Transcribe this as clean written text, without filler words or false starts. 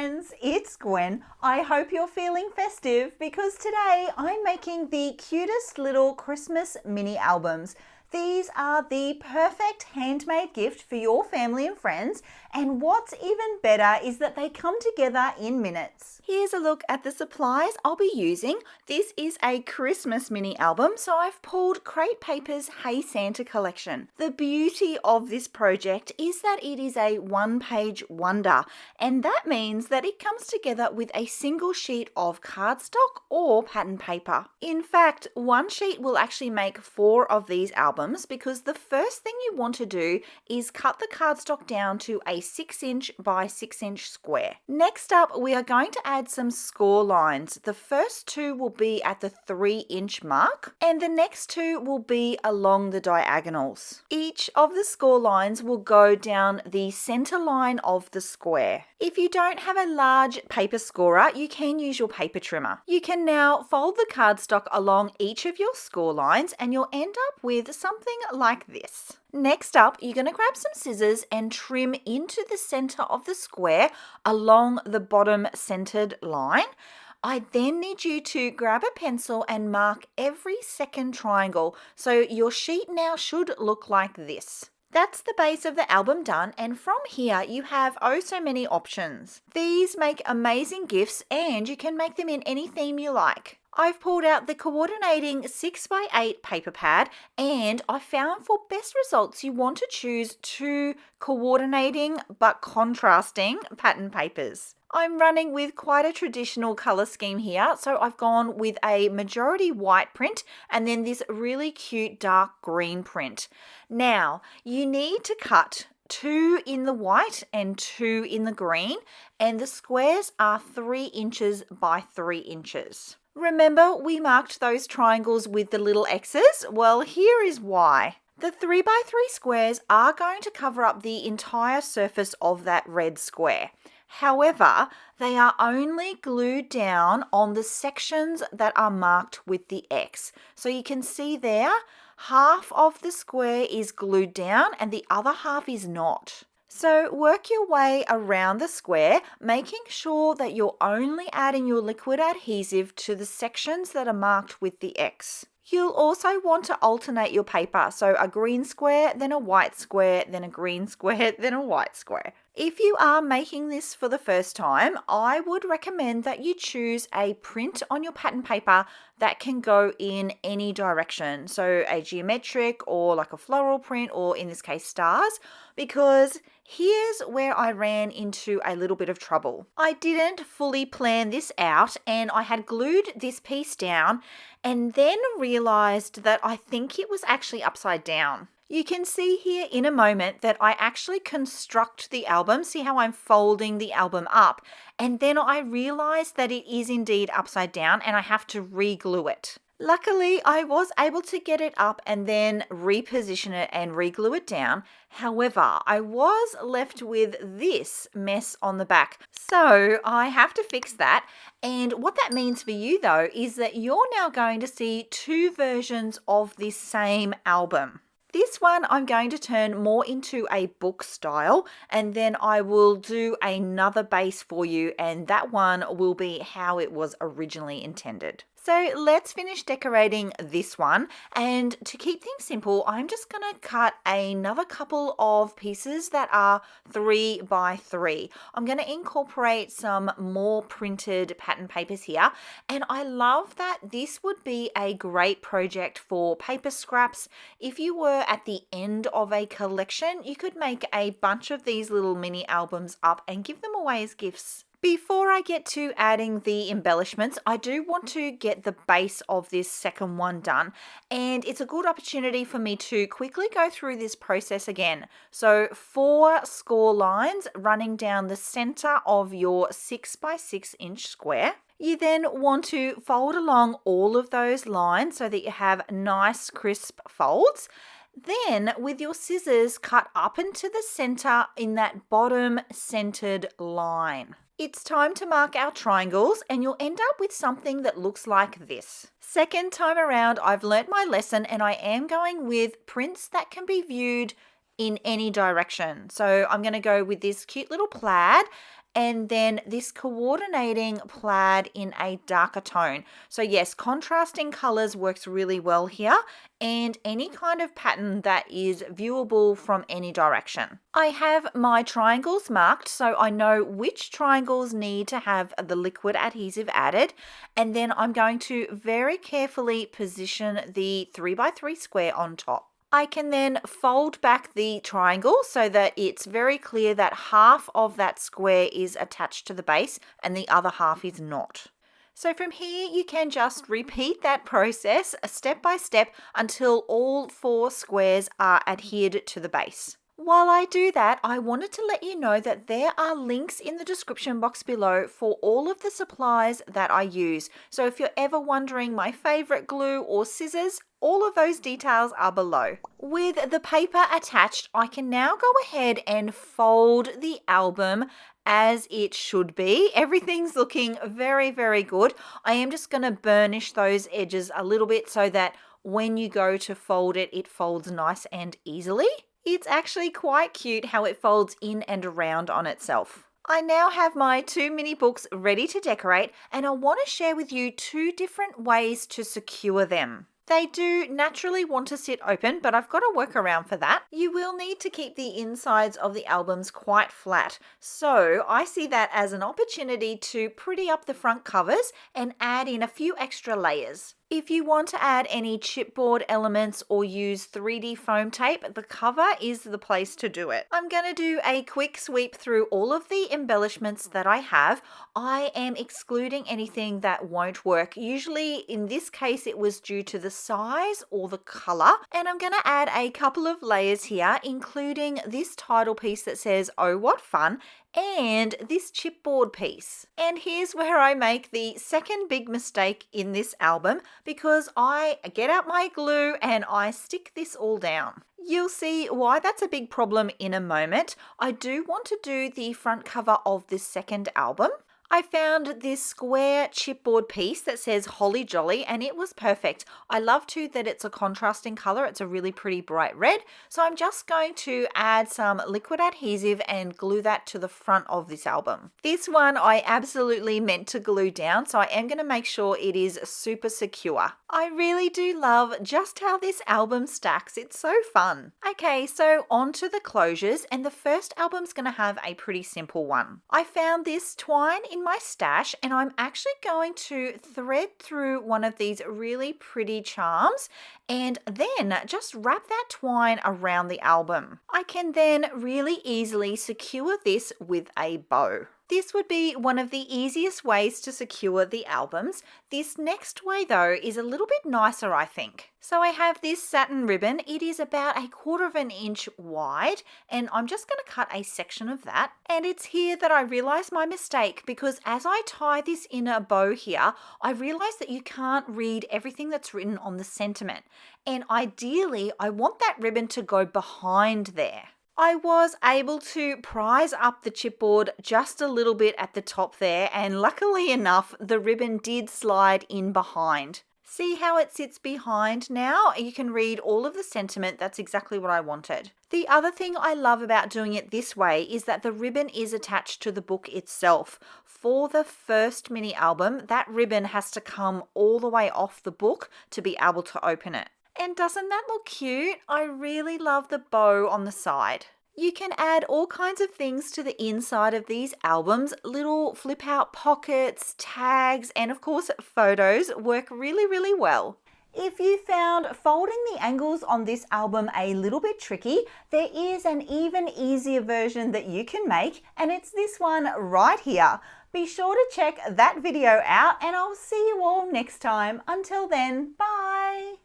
friends, it's Gwen. I hope you're feeling festive because today I'm making the cutest little Christmas mini albums. These are the perfect handmade gift for your family and friends, and what's even better is that they come together in minutes. Here's a look at the supplies I'll be using. This is a Christmas mini album, so I've pulled Crate Paper's Hey Santa collection. The beauty of this project is that it is a one-page wonder, and that means that it comes together with a single sheet of cardstock or pattern paper. In fact, one sheet will actually make 4 of these albums because the first thing you want to do is cut the cardstock down to a 6-inch by 6-inch square. Next up, we are going to add some score lines. The first 2 will be at the 3-inch mark and the next 2 will be along the diagonals. Each of the score lines will go down the center line of the square. If you don't have a large paper scorer, you can use your paper trimmer. You can now fold the cardstock along each of your score lines and you'll end up with something like this. Next up, you're going to grab some scissors and trim into the center of the square along the bottom centered line. I then need you to grab a pencil and mark every second triangle. So your sheet now should look like this. That's the base of the album done, and from here you have oh so many options. These make amazing gifts and you can make them in any theme you like. I've pulled out the coordinating 6x8 paper pad, and I found for best results you want to choose 2 coordinating but contrasting pattern papers. I'm running with quite a traditional colour scheme here, so I've gone with a majority white print and then this really cute dark green print. Now, you need to cut 2 in the white and 2 in the green, and the squares are 3 inches by 3 inches. Remember, we marked those triangles with the little X's? Well, here is why. The 3x3 squares are going to cover up the entire surface of that red square. However, they are only glued down on the sections that are marked with the X. So you can see there, half of the square is glued down and the other half is not. So work your way around the square, making sure that you're only adding your liquid adhesive to the sections that are marked with the X. You'll also want to alternate your paper, so a green square, then a white square, then a green square, then a white square. If you are making this for the first time, I would recommend that you choose a print on your pattern paper that can go in any direction, so a geometric or like a floral print, or in this case stars, because here's where I ran into a little bit of trouble. I didn't fully plan this out and I had glued this piece down and then realized that I think it was actually upside down. You can see here in a moment that I actually construct the album. See how I'm folding the album up? And then I realized that it is indeed upside down and I have to re-glue it. Luckily, I was able to get it up and then reposition it and re-glue it down. However, I was left with this mess on the back. So I have to fix that. And what that means for you though is that you're now going to see 2 versions of this same album. This one I'm going to turn more into a book style, and then I will do another base for you, and that one will be how it was originally intended. So let's finish decorating this one, and to keep things simple, I'm just going to cut another couple of pieces that are 3x3. I'm going to incorporate some more printed pattern papers here, and I love that this would be a great project for paper scraps. If you were at the end of a collection, you could make a bunch of these little mini albums up and give them away as gifts. Before I get to adding the embellishments, I do want to get the base of this second one done, and it's a good opportunity for me to quickly go through this process again. So 4 score lines running down the center of your 6x6 inch square. You then want to fold along all of those lines so that you have nice crisp folds. Then with your scissors, cut up into the center in that bottom centered line. It's time to mark our triangles and you'll end up with something that looks like this. Second time around, I've learnt my lesson and I am going with prints that can be viewed in any direction. So I'm going to go with this cute little plaid and then this coordinating plaid in a darker tone. So yes, contrasting colors works really well here, and any kind of pattern that is viewable from any direction. I have my triangles marked so I know which triangles need to have the liquid adhesive added, and then I'm going to very carefully position the 3x3 square on top. I can then fold back the triangle so that it's very clear that half of that square is attached to the base and the other half is not. So from here, you can just repeat that process step by step until all 4 squares are adhered to the base. While I do that, I wanted to let you know that there are links in the description box below for all of the supplies that I use. So if you're ever wondering my favorite glue or scissors, all of those details are below. With the paper attached, I can now go ahead and fold the album as it should be. Everything's looking very, very good. I am just going to burnish those edges a little bit so that when you go to fold it, it folds nice and easily. It's actually quite cute how it folds in and around on itself. I now have my 2 mini books ready to decorate, and I want to share with you 2 different ways to secure them. They do naturally want to sit open, but I've got a workaround for that. You will need to keep the insides of the albums quite flat, so I see that as an opportunity to pretty up the front covers and add in a few extra layers. If you want to add any chipboard elements or use 3D foam tape, the cover is the place to do it. I'm going to do a quick sweep through all of the embellishments that I have. I am excluding anything that won't work. Usually in this case it was due to the size or the color. And I'm going to add a couple of layers here, including this title piece that says, "Oh, what fun," and this chipboard piece. And here's where I make the second big mistake in this album, because I get out my glue and I stick this all down. You'll see why that's a big problem in a moment. I do want to do the front cover of this second album. I found this square chipboard piece that says Holly Jolly, and it was perfect. I love too that it's a contrasting color. It's a really pretty bright red. So I'm just going to add some liquid adhesive and glue that to the front of this album. This one I absolutely meant to glue down, so I am going to make sure it is super secure. I really do love just how this album stacks. It's so fun. Okay, so on to the closures, and the first album's going to have a pretty simple one. I found this twine in my stash, and I'm actually going to thread through one of these really pretty charms and then just wrap that twine around the album. I can then really easily secure this with a bow. This would be one of the easiest ways to secure the albums. This next way though is a little bit nicer, I think. So I have this satin ribbon. It is about 1/4 inch wide, and I'm just going to cut a section of that. And it's here that I realized my mistake, because as I tie this in a bow here, I realized that you can't read everything that's written on the sentiment. And ideally, I want that ribbon to go behind there. I was able to prise up the chipboard just a little bit at the top there, and luckily enough, the ribbon did slide in behind. See how it sits behind now? You can read all of the sentiment. That's exactly what I wanted. The other thing I love about doing it this way is that the ribbon is attached to the book itself. For the first mini album, that ribbon has to come all the way off the book to be able to open it. And doesn't that look cute? I really love the bow on the side. You can add all kinds of things to the inside of these albums. Little flip out pockets, tags, and of course photos work really, really well. If you found folding the angles on this album a little bit tricky, there is an even easier version that you can make, and it's this one right here. Be sure to check that video out, and I'll see you all next time. Until then, bye!